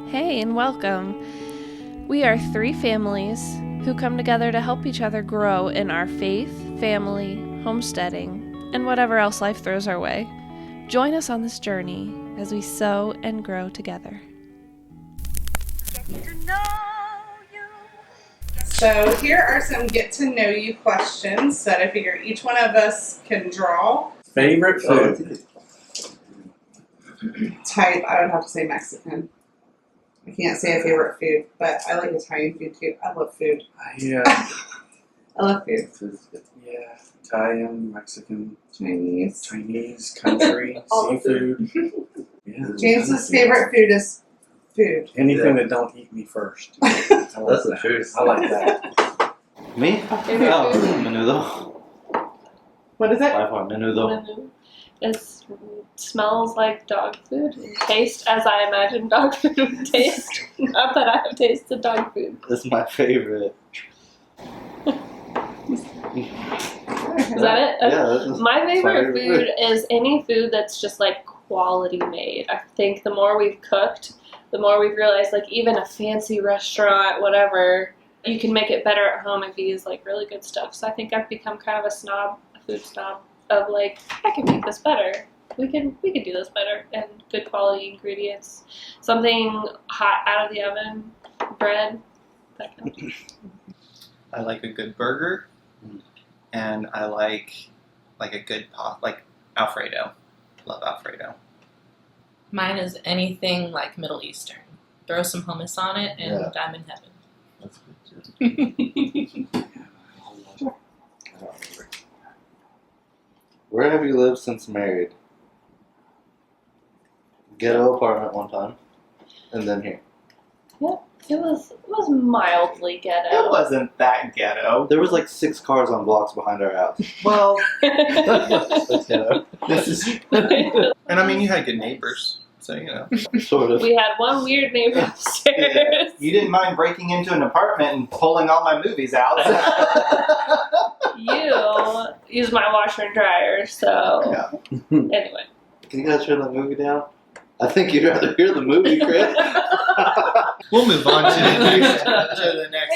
Hey, and welcome. We are three families who come together to help each other grow in our faith, family, homesteading, and whatever else life throws our way. Join us on this journey as we sow and grow together. So here are some get to know you questions that I figure each one of us can draw. Favorite food? Type, I would have to say Mexican. I can't say a favorite food, but I like Italian food too. I love food. Yeah. I love food. Yeah. Italian, Mexican, Chinese. country, All the seafood. Yeah. James's favorite food is food. Anything that don't eat me first. I like That's the that. truth. I like that. Me? Favorite food? Menudo. What is it? By far, menudo. It smells like dog food and tastes as I imagine dog food would taste. Not that I have tasted dog food. That's my favorite. Is that it? Yeah, that's My favorite favorite food is any food that's just like quality made. I think the more we've cooked, the more we've realized like even a fancy restaurant, whatever, you can make it better at home if you use like really good stuff. So I think I've become kind of a food snob of like, I can make this better. We can do this better, and good quality ingredients. Something hot out of the oven, bread, that kind of thing. I like a good burger, and I like a good pot, like Alfredo. Love Alfredo. Mine is anything like Middle Eastern. Throw some hummus on it, and Yeah. I'm in heaven. That's good. Where have you lived since married? Ghetto apartment one time, and then here. It was mildly ghetto. It wasn't that ghetto. There was like 6 cars on blocks behind our house. Well, That's ghetto. this is, and I mean, you had good neighbors, so you know. Sort of. We had one weird neighbor upstairs. You didn't mind breaking into an apartment and pulling all my movies out. You use my washer and dryer, so Yeah. anyway. Can you guys turn that movie down? I think you'd rather hear the movie, Chris. We'll move on to the next.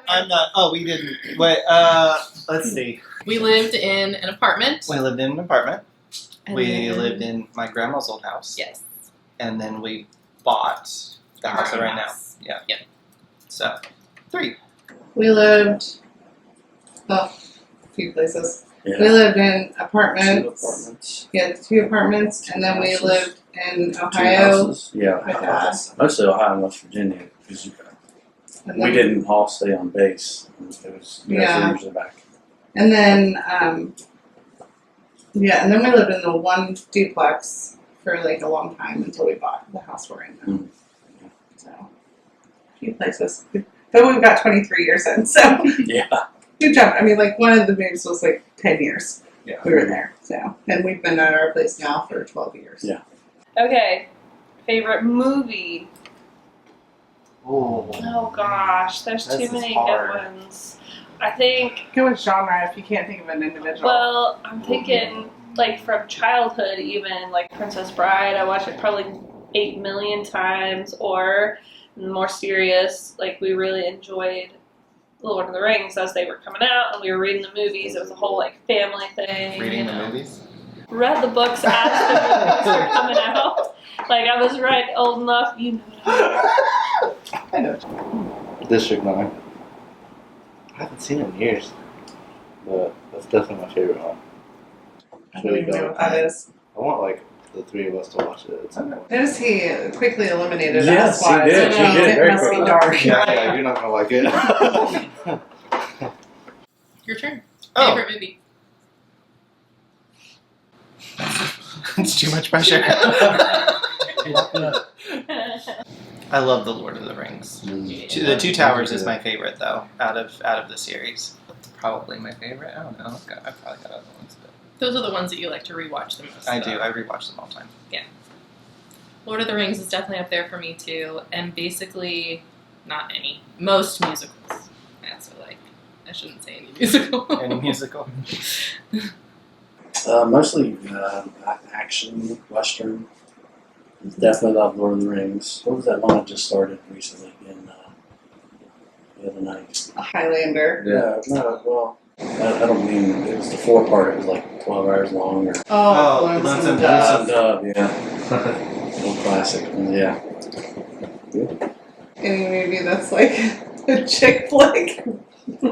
I'm not. Oh, we didn't. Wait. Let's see. We lived in an apartment. We lived in an apartment. and We then- lived in my grandma's old house. Yes. And then we bought the house we're in now. Yeah. Yeah. So, 3. We lived a few places. Yeah. We lived in 2 apartments. apartments. Yeah, 2 apartments, and then we Houses. lived in 2 Ohio. houses. Yeah. My dad. Mostly Ohio and West Virginia. Because And we then, didn't all stay on base. It was you guys Yeah. were usually back. And then, and then we lived in the one duplex for like a long time until we bought the house we're in now. Mm. So, a few places. But we've got 23 years in, so Yeah. good job. I mean, like one of the moves was like 10 years. Yeah. We were there, so. And we've been at our place now for 12 years. Yeah. Okay, favorite movie. Oh. Oh gosh, there's This too is many hard. good ones. I think. Go with genre if you can't think of an individual. Well, I'm thinking like from childhood, even like Princess Bride. I watched it probably 8 million times. Or more serious, like we really enjoyed Lord of the Rings as they were coming out, and we were reading the movies. It was a whole like family thing. Reading you the know. movies. Read the books as the movies were coming out. Like I was right old enough, you know. I know. District 9. I haven't seen it in years, but that's definitely my favorite one. I don't even know what that is. I want like the 3 of us to watch it at some point. Notice he quickly eliminated Yes, he Housewives. did. It He did It very must be quickly. dark. Yeah, you're not gonna like it. Your turn. Oh. Favorite movie. It's too much pressure. I love the Lord of the Rings. The Two Towers is my favorite, though, out of the series. Probably my favorite. I don't know. I've probably got other ones, but Those are the ones that you like to rewatch the most. I though. do. I rewatch them all the time. Lord of the Rings is definitely up there for me too, and basically, most musicals. Yeah, so like, I shouldn't say any musical. Any musical? Mostly action, western. Definitely love Lord of the Rings. What was that one I just started recently in the other night? Highlander. Yeah, no, well, I don't mean it was the 4-part. It was like 12 hours long. Or Oh, Lonesome Lonesome Dove. Dove. yeah, old classic. Yeah. Any movie that's like a chick flick.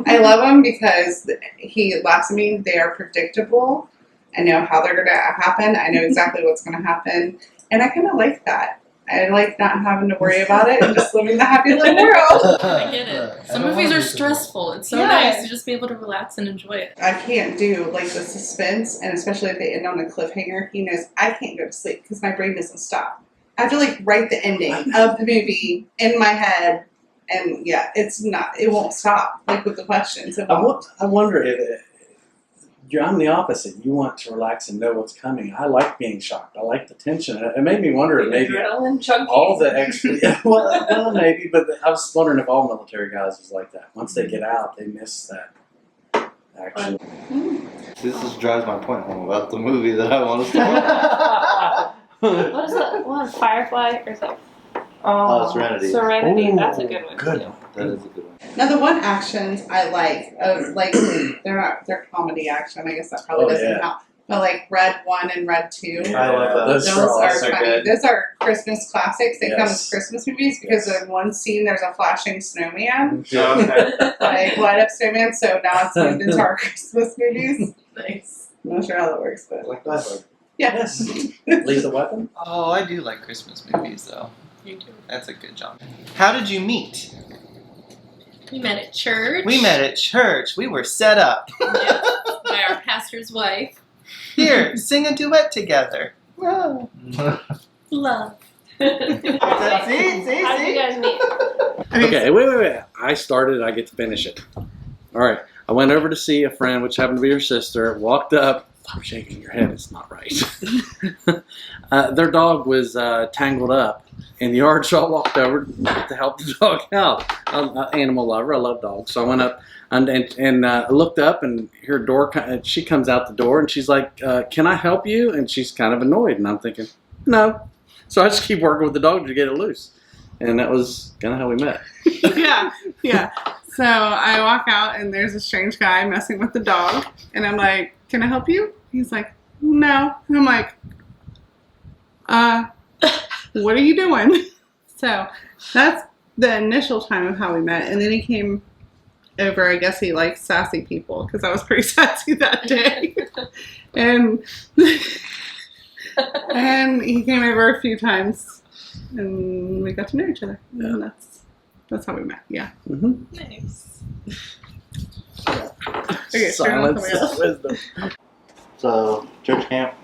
I love them because he laughs at me. They are predictable. I know how they're going to happen. I know exactly what's going to happen. And I kind of like that. I like not having to worry about it and just living the happy little world. I get it. Some movies are stressful. It's so Yeah. nice to just be able to relax and enjoy it. I can't do like the suspense, and especially if they end on a cliffhanger. He knows I can't go to sleep because my brain doesn't stop. I have to like write the ending of the movie in my head, and yeah, it won't stop like with the questions. I wonder if I'm the opposite. You want to relax and know what's coming. I like being shocked. I like the tension. It made me wonder if maybe Adrenaline junkies. all the extra. well, maybe, but I was wondering if all military guys was like that. Once they get out, they miss that action. This just drives my point home about the movie that I want to start. What is that one? Firefly? Or is that Serenity. Serenity? Ooh, That's a good one. good too. one. That is a good one. Now the one actions I like they're comedy action. I guess that probably doesn't count. But like Red 1 and Red 2. I love those. Those are are so funny. good. Those are Christmas classics. They come as Yes. Christmas movies because in one scene there's a flashing snowman, Oh, okay. like light up snowman. So now it's moved into our Christmas movies. Nice. I'm not sure how that works, but Like that. yeah. Yes. Lethal Weapon. Oh, I do like Christmas movies though. You too. That's a good job. How did you meet? We met at church. We met at church. We were set up. Yes, by our pastor's wife. Here, sing a duet together. Whoa. Love. See? How did you guys meet? Okay, wait. I started, I get to finish it. All right. I went over to see a friend, which happened to be her sister, walked up. Stop shaking your head, it's not right. Their dog was tangled up in the yard, so I walked over to help the dog out. I'm an animal lover, I love dogs. So I went up and looked up, and her door, she comes out the door, and she's like, can I help you? And she's kind of annoyed, and I'm thinking, no. So I just keep working with the dog to get it loose. And that was kind of how we met. yeah. So I walk out and there's a strange guy messing with the dog, and I'm like, "Can I help you?" He's like, "No." And I'm like, what are you doing? So that's the initial time of how we met, and then he came over. I guess he likes sassy people because I was pretty sassy that day, and and he came over a few times, and we got to know each other. And that's how we met. Yeah. Mm-hmm. Nice. Okay, Silence somebody else. is wisdom. So, church camp,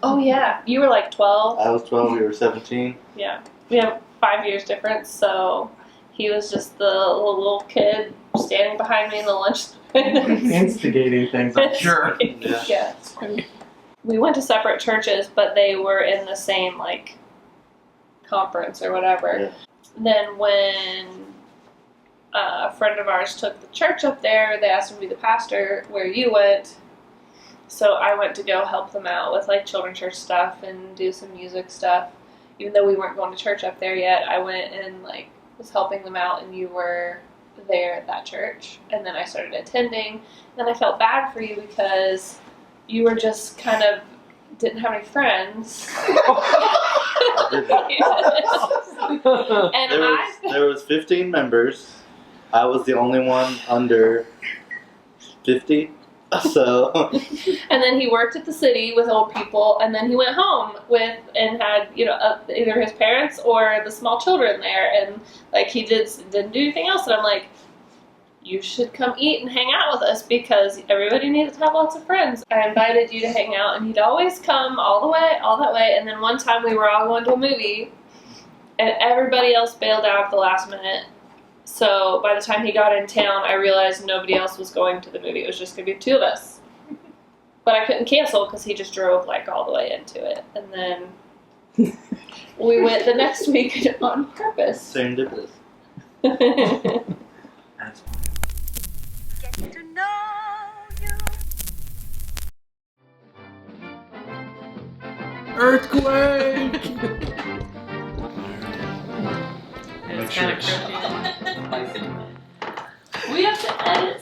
Oh yeah, you were like 12. I was 12, we were 17. Yeah, we have 5 years difference, so he was just the little kid standing behind me in the lunch. Instigating things, I'm sure. Yeah. We went to separate churches, but they were in the same like conference or whatever. Yeah. Then when a friend of ours took the church up there, they asked him to be the pastor where you went. So I went to go help them out with like children's church stuff and do some music stuff. Even though we weren't going to church up there yet, I went and like was helping them out, and you were there at that church. And then I started attending. Then I felt bad for you because you were just kind of didn't have any friends. And There was 15 members. I was the only one under 50. So And then he worked at the city with old people, and then he went home with and had either his parents or the small children there, and like he didn't do anything else. And I'm like, you should come eat and hang out with us because everybody needed to have lots of friends. I invited you to hang out, and he'd always come all that way. And then one time we were all going to a movie, and everybody else bailed out at the last minute. So by the time he got in town, I realized nobody else was going to the movie. It was just going to be the two of us. But I couldn't cancel because he just drove like all the way into it. And then we went the next week on purpose. serendipitous. Get to know you. Earthquake! make It's sure kind of it's. crooked. We have to edit